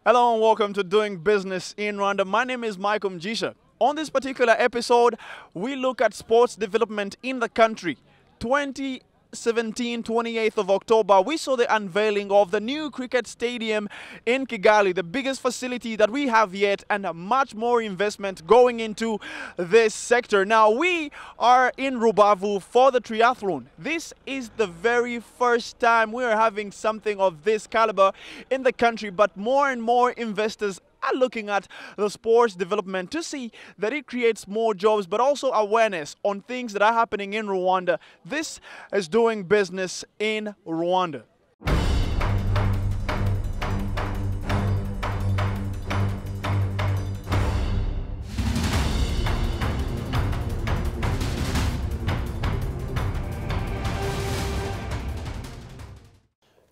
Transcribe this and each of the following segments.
Hello and welcome to Doing Business in Rwanda. My name is Michael Mjisha. On this particular episode, we look at sports development in the country. 2017, 28th of October, we saw the unveiling of the new cricket stadium in Kigali, the biggest facility that we have yet, and much more investment going into this sector. Now, we are in Rubavu for the triathlon. This is the very first time we are having something of this caliber in the country, but more and more investors are looking at the sports development to see that it creates more jobs, but also awareness on things that are happening in Rwanda. This is Doing Business in Rwanda.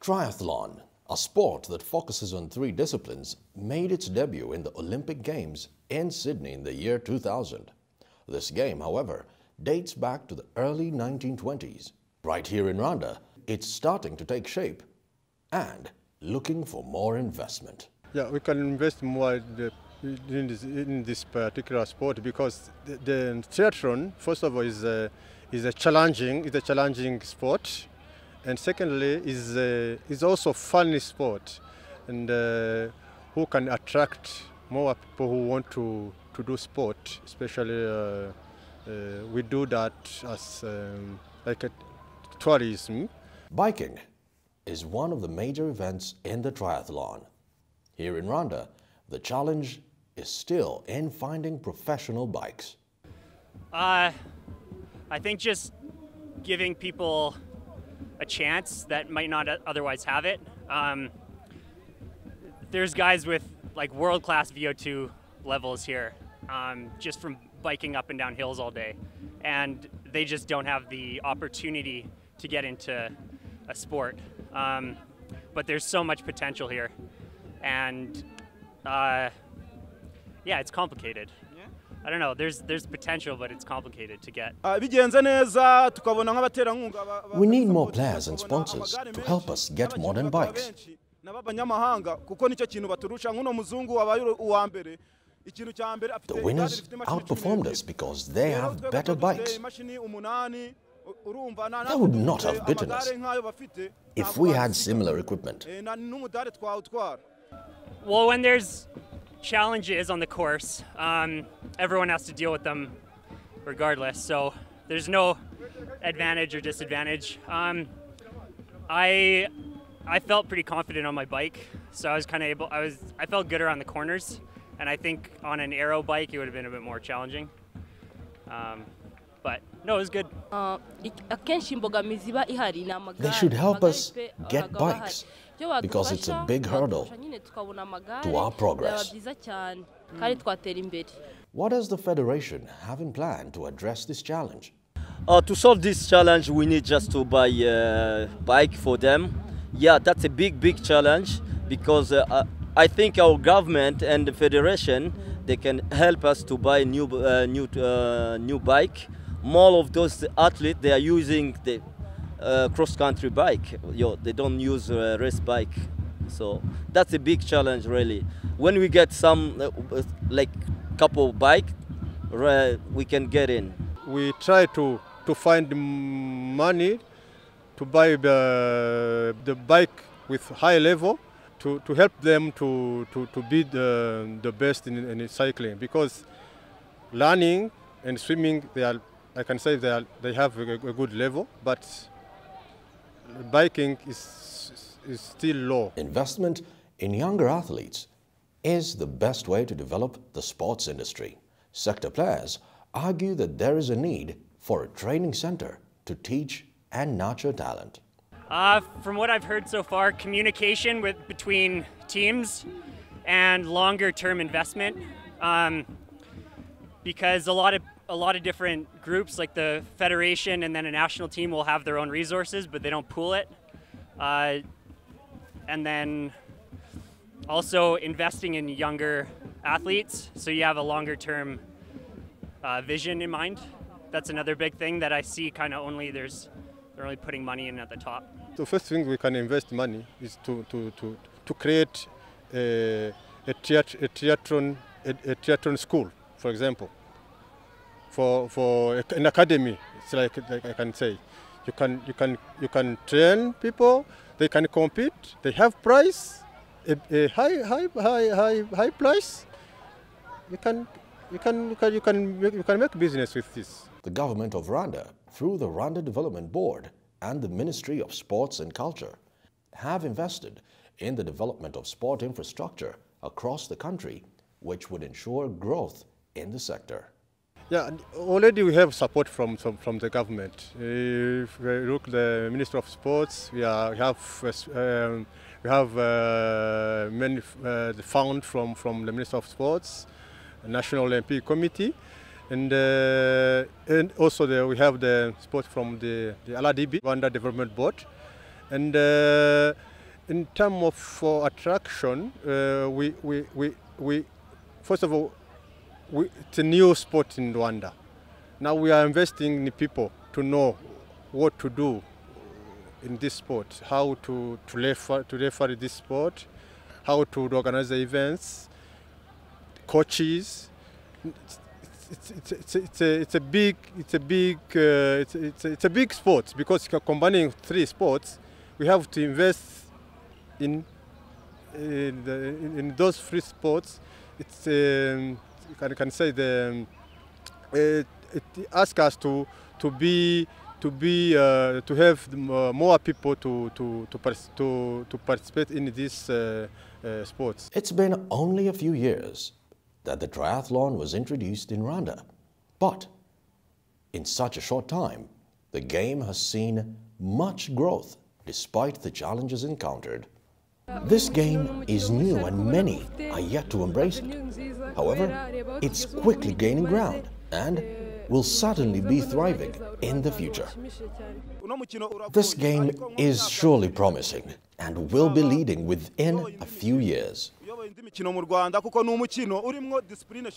Triathlon, a sport that focuses on 3 disciplines, made its debut in the Olympic Games in Sydney in the year 2000. This game, however, dates back to the early 1920s. Right here in Rwanda, it's starting to take shape and looking for more investment. Yeah, we can invest more in this particular sport because the triathlon, first of all, is a challenging sport. And secondly, is also funny sport, and who can attract more people who want to do sport. Especially, we do that as like a tourism. Biking is one of the major events in the triathlon. Here in Rwanda, the challenge is still in finding professional bikes. I think just giving people a chance that might not otherwise have it. There's guys with like world-class VO2 levels here, just from biking up and down hills all day, and they just don't have the opportunity to get into a sport. But there's so much potential here, and yeah, it's complicated. I don't know, there's potential, but it's complicated to get. We need more players and sponsors to help us get modern bikes. The winners outperformed us because they have better bikes. That would not have beaten us if we had similar equipment. Well, when there's challenges on the course, everyone has to deal with them regardless, so there's no advantage or disadvantage. I felt pretty confident on my bike, so I was kind of I felt good around the corners, and I think on an aero bike it would have been a bit more challenging, but no, it was good. They should help us get bikes, because it's a big hurdle to our progress. What does the Federation have in plan to address this challenge? To solve this challenge, we need just to buy a bike for them. Yeah, that's a big challenge, because I think our government and the Federation, they can help us to buy a new bike. More of those athletes, they are using the cross-country bike. They don't use a race bike, so that's a big challenge really. When we get some like couple bike, we can get in. We try to find money to buy the bike with high level to help them to be the best in cycling, because running and swimming, I can say they have a good level, but biking is still low. Investment in younger athletes is the best way to develop the sports industry. Sector players argue that there is a need for a training center to teach and nurture talent. From what I've heard so far, communication between teams and longer-term investment, because a lot of different groups, like the federation and then a national team, will have their own resources, but they don't pool it. And then also investing in younger athletes, so you have a longer-term vision in mind. That's another big thing that I see kind of they're only putting money in at the top. The first thing we can invest money is to create a triathlon school, for example, for an academy. It's like I can say, you can train people. They can compete. They have price, a high price. You can make business with this. The government of Rwanda, through the Rwanda Development Board and the Ministry of Sports and Culture, have invested in the development of sport infrastructure across the country, which would ensure growth in the sector. Yeah, already we have support from the government. If we look at the Minister of Sports, we have many fund from the Minister of Sports, National Olympic Committee, and also we have the support from the LRDB, Rwanda Development Board. And in terms of attraction, we first of all, it's a new sport in Rwanda. Now we are investing in people to know what to do in this sport, how to refer this sport, how to organize the events, coaches. It's a big sport because combining three sports, we have to invest in those three sports. It's I can say it asks us to have more people to participate in these sports. It's been only a few years that the triathlon was introduced in Rwanda, but in such a short time, the game has seen much growth despite the challenges encountered. This game is new and many are yet to embrace it. However, it's quickly gaining ground and will certainly be thriving in the future. This game is surely promising and will be leading within a few years.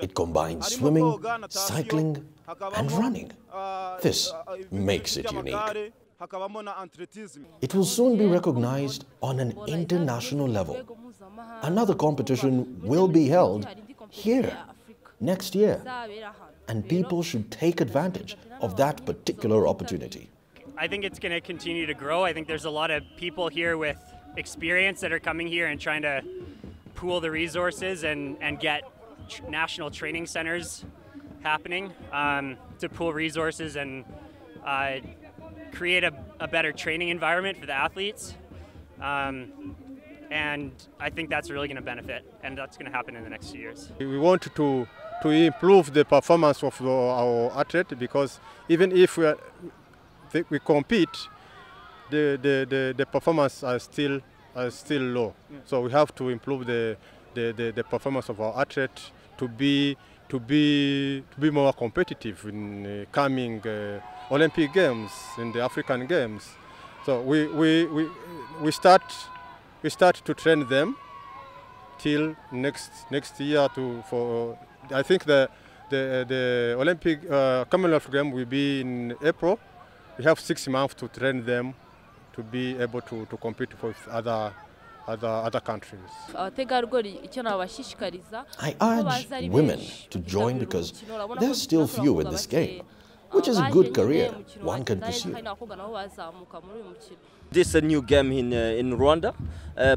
It combines swimming, cycling, and running. This makes it unique. It will soon be recognized on an international level. Another competition will be held here next year, and people should take advantage of that particular opportunity. I think it's going to continue to grow. I think there's a lot of people here with experience that are coming here and trying to pool the resources and get national training centers happening to pool resources and create a better training environment for the athletes. And I think that's really going to benefit, and that's going to happen in the next few years. We want to improve the performance of our athlete, because even if we compete, the performance are still low. Yeah. So we have to improve the performance of our athlete to be more competitive in coming Olympic Games and the African Games. So we start to train them till next year I think the Olympic Commonwealth Games will be in April. We have 6 months to train them to be able to compete with other countries. I urge women to join because there's still few in this game, which is a good career one can pursue. This is a new game in Rwanda,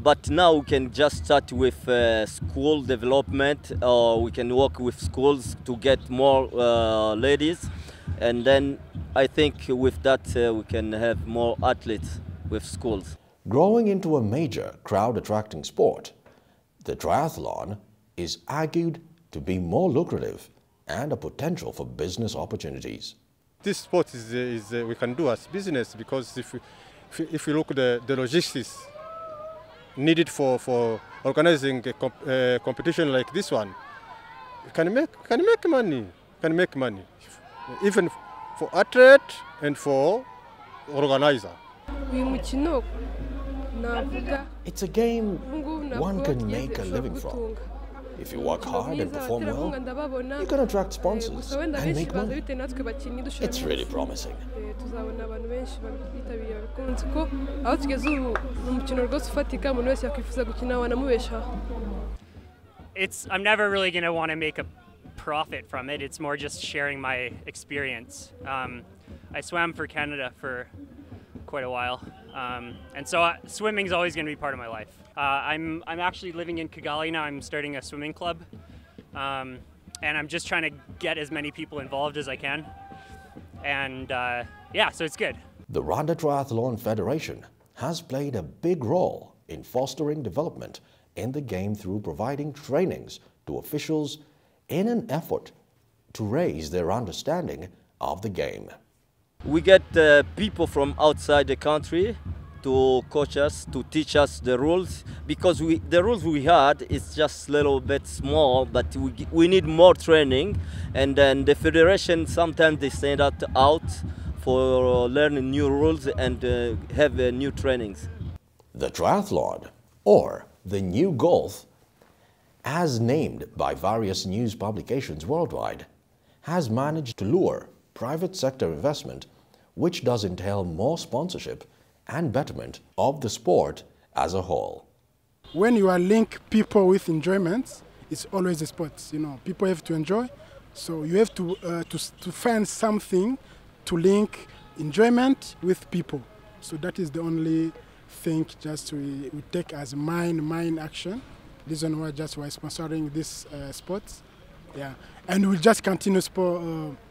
but now we can just start with school development, or we can work with schools to get more ladies, and then I think with that we can have more athletes with schools. Growing into a major crowd-attracting sport, the triathlon is argued to be more lucrative and a potential for business opportunities. This sport is we can do as business, because if you look at the logistics needed for organizing a competition like this one, you can make money, even for athlete and for organizer. It's a game one can make a living from. If you work hard and perform well, you can attract sponsors and make money. It's really promising. tuzabona abantu benshi bitabiriye abakunzi ko aho tugeze ubu umukino rwose ufatika umuntu wese yakwifuza gukina wanamubeshaho. I'm never really going to want to make a profit from it. It's more just sharing my experience. I swam for Canada for quite a while, and so swimming is always going to be part of my life. I'm actually living in Kigali now. I'm starting a swimming club, and I'm just trying to get as many people involved as I can. And yeah, so it's good. The Rwanda Triathlon Federation has played a big role in fostering development in the game through providing trainings to officials in an effort to raise their understanding of the game. We get people from outside the country to coach us, to teach us the rules, because the rules we had is just a little bit small, but we need more training. And then the federation, sometimes they send us out for learning new rules and have new trainings. The triathlon, or the new golf, as named by various news publications worldwide, has managed to lure private sector investment, which does entail more sponsorship and betterment of the sport as a whole. When you are link people with enjoyment, it's always a sport. You know, people have to enjoy, so you have to find something to link enjoyment with people. So that is the only thing just we take as main action. Reason why just we're sponsoring this sports, yeah, and we'll just continue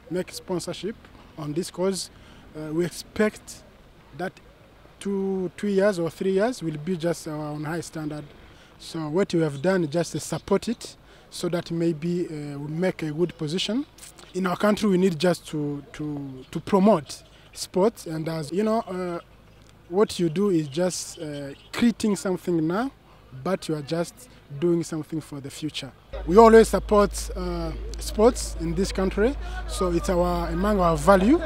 make sponsorship on this cause. We expect that 2 years or 3 years will be just on high standard. So what we have done is just to support it, so that maybe we make a good position. In our country, we need just to promote sports, and as you know, what you do is just creating something now, but you are just doing something for the future. We always support sports in this country, so it's among our value,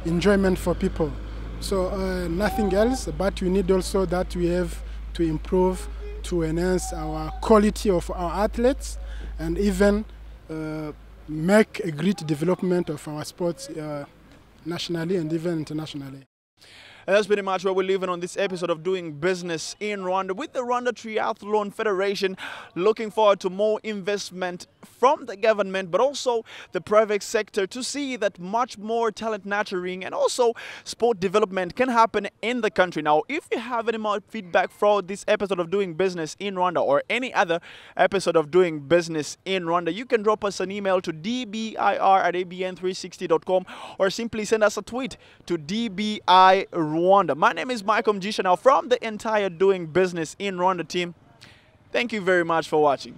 enjoyment for people. So nothing else, but we need also that we have to improve, to enhance our quality of our athletes, and even make a great development of our sports nationally and even internationally. And that's pretty much where we're leaving on this episode of Doing Business in Rwanda with the Rwanda Triathlon Federation. Looking forward to more investment from the government, but also the private sector, to see that much more talent nurturing and also sport development can happen in the country. Now, if you have any more feedback for this episode of Doing Business in Rwanda or any other episode of Doing Business in Rwanda, you can drop us an email to dbir@abn360.com or simply send us a tweet to DBI Rwanda. My name is Michael Mjisha. Now, from the entire Doing Business in Rwanda team, thank you very much for watching.